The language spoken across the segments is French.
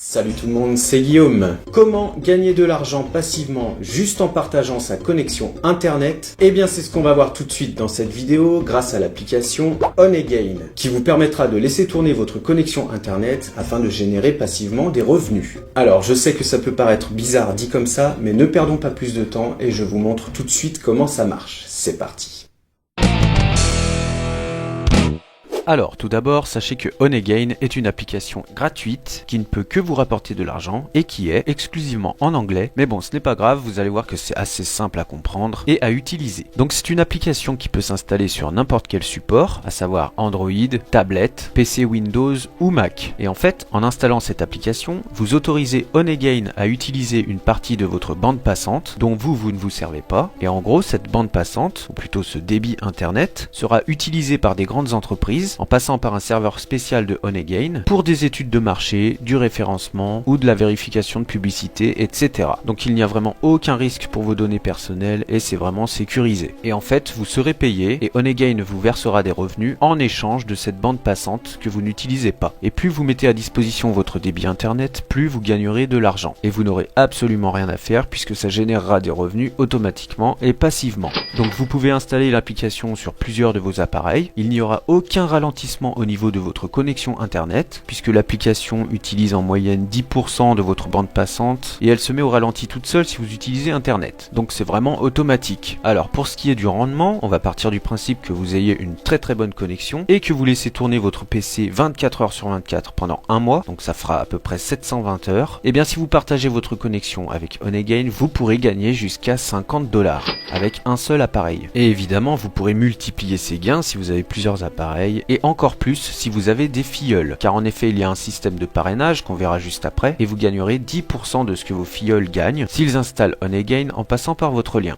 Salut tout le monde, c'est Guillaume. Comment gagner de l'argent passivement juste en partageant sa connexion internet? Eh bien c'est ce qu'on va voir tout de suite dans cette vidéo grâce à l'application OnEgain qui vous permettra de laisser tourner votre connexion internet afin de générer passivement des revenus. Alors je sais que ça peut paraître bizarre dit comme ça, mais ne perdons pas plus de temps et je vous montre tout de suite comment ça marche. C'est parti. Alors, tout d'abord, sachez que OnEgain est une application gratuite qui ne peut que vous rapporter de l'argent et qui est exclusivement en anglais. Mais bon, ce n'est pas grave, vous allez voir que c'est assez simple à comprendre et à utiliser. Donc c'est une application qui peut s'installer sur n'importe quel support, à savoir Android, tablette, PC Windows ou Mac. Et en fait, en installant cette application, vous autorisez OnEgain à utiliser une partie de votre bande passante dont vous ne vous servez pas. Et en gros, cette bande passante, ou plutôt ce débit internet, sera utilisé par des grandes entreprises en passant par un serveur spécial de OnEgain pour des études de marché, du référencement ou de la vérification de publicité, etc. Donc il n'y a vraiment aucun risque pour vos données personnelles et c'est vraiment sécurisé. Et en fait, vous serez payé et OnEgain vous versera des revenus en échange de cette bande passante que vous n'utilisez pas. Et plus vous mettez à disposition votre débit internet, plus vous gagnerez de l'argent. Et vous n'aurez absolument rien à faire puisque ça générera des revenus automatiquement et passivement. Donc vous pouvez installer l'application sur plusieurs de vos appareils. Il n'y aura aucun ralentissement au niveau de votre connexion internet puisque l'application utilise en moyenne 10% de votre bande passante et elle se met au ralenti toute seule si vous utilisez internet. Donc c'est vraiment automatique. Alors pour ce qui est du rendement, on va partir du principe que vous ayez une très bonne connexion et que vous laissez tourner votre PC 24 heures sur 24 pendant un mois, donc ça fera à peu près 720 heures. Et bien si vous partagez votre connexion avec OnEgain, vous pourrez gagner jusqu'à $50 avec un seul appareil. Et évidemment, vous pourrez multiplier ces gains si vous avez plusieurs appareils et encore plus si vous avez des filleuls, car en effet il y a un système de parrainage qu'on verra juste après et vous gagnerez 10% de ce que vos filleuls gagnent s'ils installent OnEgain en passant par votre lien.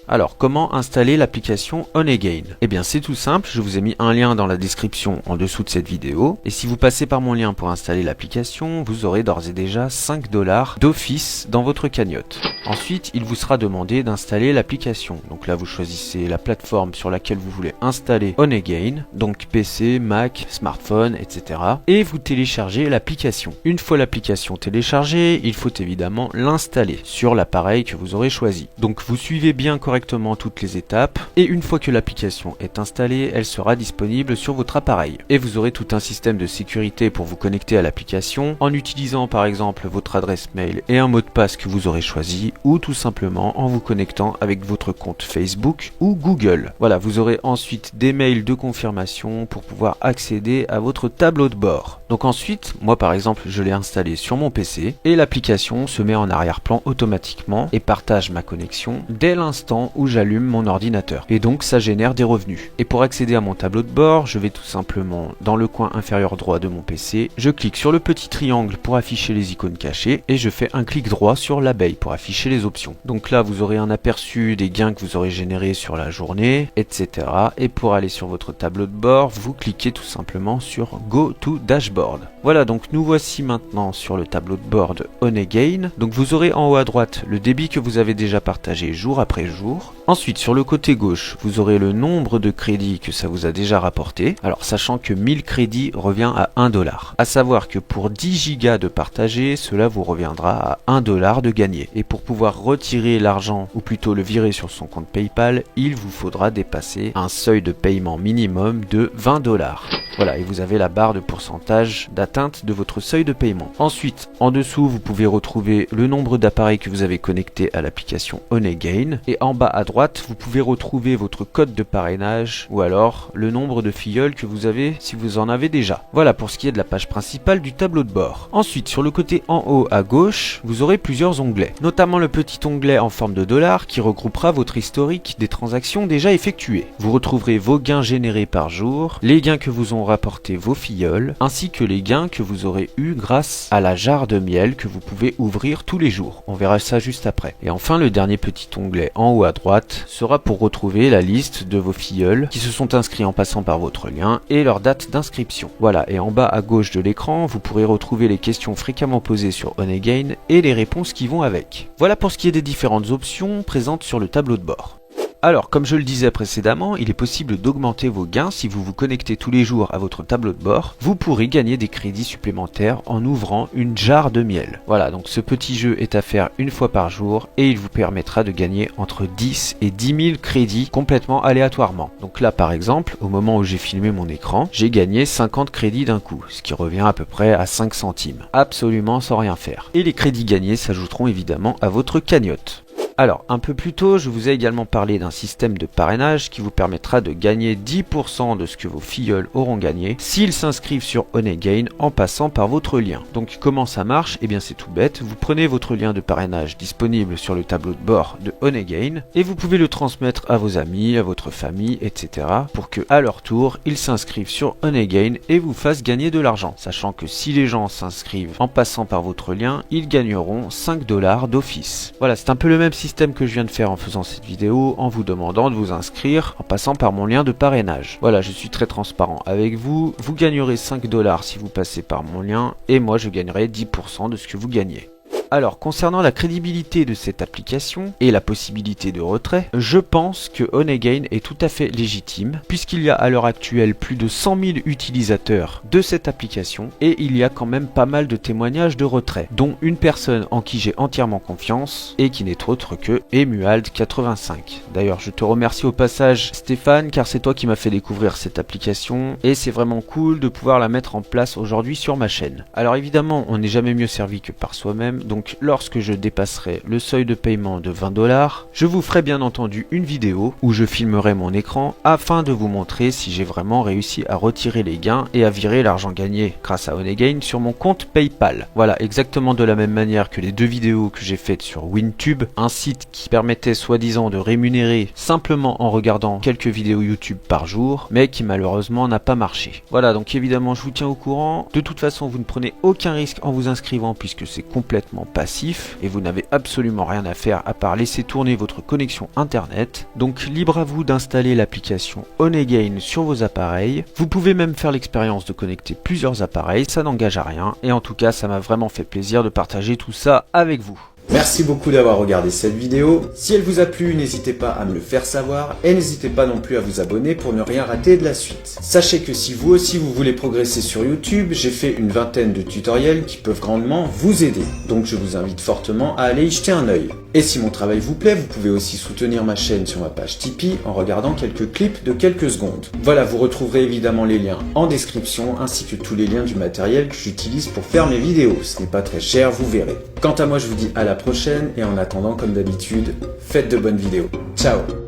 Alors, comment installer l'application OnEgain? Eh bien, c'est tout simple, je vous ai mis un lien dans la description en dessous de cette vidéo. Et si vous passez par mon lien pour installer l'application, vous aurez d'ores et déjà $5 d'office dans votre cagnotte. Ensuite, il vous sera demandé d'installer l'application. Donc là, vous choisissez la plateforme sur laquelle vous voulez installer OnEgain, donc PC, Mac, smartphone, etc. Et vous téléchargez l'application. Une fois l'application téléchargée, il faut évidemment l'installer sur l'appareil que vous aurez choisi. Donc vous suivez bien correctement toutes les étapes et une fois que l'application est installée, elle sera disponible sur votre appareil. Et vous aurez tout un système de sécurité pour vous connecter à l'application en utilisant par exemple votre adresse mail et un mot de passe que vous aurez choisi ou tout simplement en vous connectant avec votre compte Facebook ou Google. Voilà, vous aurez ensuite des mails de confirmation pour pouvoir accéder à votre tableau de bord. Donc ensuite, moi par exemple, je l'ai installé sur mon PC et l'application se met en arrière-plan automatiquement et partage ma connexion dès l'instant où j'allume mon ordinateur. Et donc ça génère des revenus. Et pour accéder à mon tableau de bord, je vais tout simplement dans le coin inférieur droit de mon PC, je clique sur le petit triangle pour afficher les icônes cachées et je fais un clic droit sur l'abeille pour afficher les options. Donc là vous aurez un aperçu des gains que vous aurez générés sur la journée, etc. Et pour aller sur votre tableau de bord, vous cliquez tout simplement sur Go to Dashboard. Voilà, donc nous voici maintenant sur le tableau de bord de OnEgain. Donc vous aurez en haut à droite le débit que vous avez déjà partagé jour après jour. Ensuite, sur le côté gauche, vous aurez le nombre de crédits que ça vous a déjà rapporté. Alors, sachant que 1000 crédits revient à $1. À savoir que pour 10 gigas de partagé, cela vous reviendra à $1 de gagné. Et pour pouvoir retirer l'argent, ou plutôt le virer sur son compte PayPal, il vous faudra dépasser un seuil de paiement minimum de $20. Voilà, et vous avez la barre de pourcentage d'atteinte de votre seuil de paiement. Ensuite, en dessous, vous pouvez retrouver le nombre d'appareils que vous avez connectés à l'application OnEgain. Et en bas à droite, vous pouvez retrouver votre code de parrainage ou alors le nombre de filleuls que vous avez si vous en avez déjà. Voilà pour ce qui est de la page principale du tableau de bord. Ensuite, sur le côté en haut à gauche, vous aurez plusieurs onglets, notamment le petit onglet en forme de dollar qui regroupera votre historique des transactions déjà effectuées. Vous retrouverez vos gains générés par jour, les gains que vous ont rapporté vos filleuls, ainsi que les gains que vous aurez eu grâce à la jarre de miel que vous pouvez ouvrir tous les jours. On verra ça juste après. Et enfin, le dernier petit onglet en haut à droite sera pour retrouver la liste de vos filleuls qui se sont inscrits en passant par votre lien et leur date d'inscription. Voilà, et en bas à gauche de l'écran, vous pourrez retrouver les questions fréquemment posées sur OnEgain et les réponses qui vont avec. Voilà pour ce qui est des différentes options présentes sur le tableau de bord. Alors, comme je le disais précédemment, il est possible d'augmenter vos gains si vous vous connectez tous les jours à votre tableau de bord. Vous pourrez gagner des crédits supplémentaires en ouvrant une jarre de miel. Voilà, donc ce petit jeu est à faire une fois par jour et il vous permettra de gagner entre 10 et 10 000 crédits complètement aléatoirement. Donc là, par exemple, au moment où j'ai filmé mon écran, j'ai gagné 50 crédits d'un coup, ce qui revient à peu près à 5 centimes. Absolument sans rien faire. Et les crédits gagnés s'ajouteront évidemment à votre cagnotte. Alors, un peu plus tôt, je vous ai également parlé d'un système de parrainage qui vous permettra de gagner 10% de ce que vos filleuls auront gagné s'ils s'inscrivent sur Honeygain en passant par votre lien. Donc comment ça marche? Eh bien c'est tout bête, vous prenez votre lien de parrainage disponible sur le tableau de bord de Honeygain et vous pouvez le transmettre à vos amis, à votre famille, etc. pour que à leur tour, ils s'inscrivent sur Honeygain et vous fassent gagner de l'argent. Sachant que si les gens s'inscrivent en passant par votre lien, ils gagneront 5 $ d'office. Voilà, c'est un peu le même système que je viens de faire en faisant cette vidéo, en vous demandant de vous inscrire en passant par mon lien de parrainage. Voilà, je suis très transparent avec vous. Vous gagnerez 5 $ si vous passez par mon lien et moi je gagnerai 10% de ce que vous gagnez. Alors, concernant la crédibilité de cette application et la possibilité de retrait, je pense que Honeygain est tout à fait légitime puisqu'il y a à l'heure actuelle plus de 100 000 utilisateurs de cette application et il y a quand même pas mal de témoignages de retrait, dont une personne en qui j'ai entièrement confiance et qui n'est autre que Emuald85. D'ailleurs, je te remercie au passage Stéphane car c'est toi qui m'as fait découvrir cette application et c'est vraiment cool de pouvoir la mettre en place aujourd'hui sur ma chaîne. Alors évidemment, on n'est jamais mieux servi que par soi-même, donc lorsque je dépasserai le seuil de paiement de 20 $, je vous ferai bien entendu une vidéo où je filmerai mon écran afin de vous montrer si j'ai vraiment réussi à retirer les gains et à virer l'argent gagné grâce à Honeygain sur mon compte PayPal. Voilà, exactement de la même manière que les deux vidéos que j'ai faites sur Wintube, un site qui permettait soi-disant de rémunérer simplement en regardant quelques vidéos YouTube par jour, mais qui malheureusement n'a pas marché. Voilà, donc évidemment je vous tiens au courant. De toute façon, vous ne prenez aucun risque en vous inscrivant puisque c'est complètement passif et vous n'avez absolument rien à faire à part laisser tourner votre connexion internet. Donc libre à vous d'installer l'application Honeygain sur vos appareils. Vous pouvez même faire l'expérience de connecter plusieurs appareils, ça n'engage à rien et en tout cas ça m'a vraiment fait plaisir de partager tout ça avec vous. Merci beaucoup d'avoir regardé cette vidéo. Si elle vous a plu, n'hésitez pas à me le faire savoir et n'hésitez pas non plus à vous abonner pour ne rien rater de la suite. Sachez que si vous aussi vous voulez progresser sur YouTube, j'ai fait une vingtaine de tutoriels qui peuvent grandement vous aider. Donc je vous invite fortement à aller y jeter un œil. Et si mon travail vous plaît, vous pouvez aussi soutenir ma chaîne sur ma page Tipeee en regardant quelques clips de quelques secondes. Voilà, vous retrouverez évidemment les liens en description ainsi que tous les liens du matériel que j'utilise pour faire mes vidéos. Ce n'est pas très cher, vous verrez. Quant à moi, je vous dis à la prochaine et en attendant, comme d'habitude, faites de bonnes vidéos. Ciao!